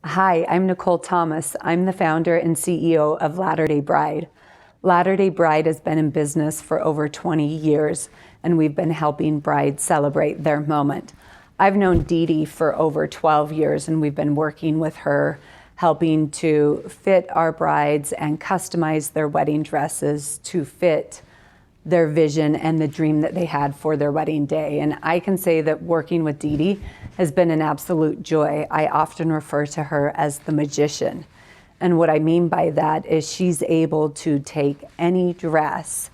Hi, I'm Nicole Thomas. I'm the founder and CEO of Latter-day Bride. Latter-day Bride has been in business for over 20 years, and we've been helping brides celebrate their moment. I've known Dee Dee for over 12 years, and we've been working with her, helping to fit our brides and customize their wedding dresses to fit their vision and the dream that they had for their wedding day. And I can say that working with Dee Dee has been an absolute joy. I often refer to her as the magician. And what I mean by that is she's able to take any dress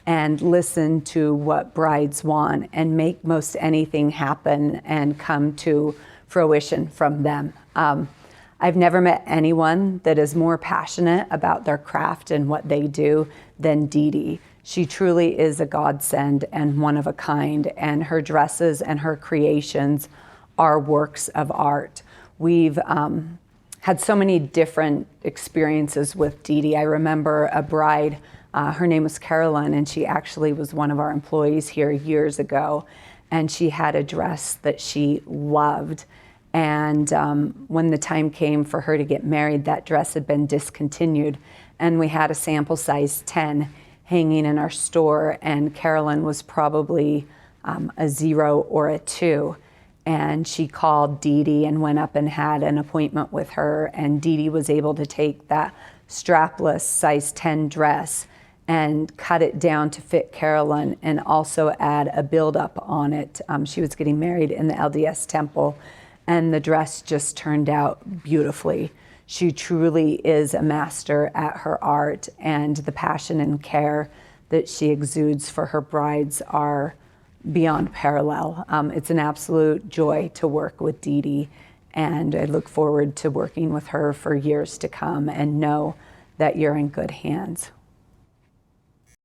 and listen to what brides want and make most anything happen and come to fruition from them. I've never met anyone that is more passionate about their craft and what they do than Dee Dee. She truly is a godsend and one of a kind, and her dresses and her creations are works of art. We've had so many different experiences with Dee Dee. I remember a bride, her name was Carolyn, and she actually was one of our employees here years ago, and she had a dress that she loved. And when the time came for her to get married, that dress had been discontinued, and we had a sample size 10 hanging in our store, and Carolyn was probably a 0 or a 2. And she called Dee Dee and went up and had an appointment with her, and Dee Dee was able to take that strapless size 10 dress and cut it down to fit Carolyn and also add a build-up on it. She was getting married in the LDS temple, and the dress just turned out beautifully. She truly is a master at her art, and the passion and care that she exudes for her brides are beyond parallel. It's an absolute joy to work with Dee Dee, and I look forward to working with her for years to come and know that you're in good hands.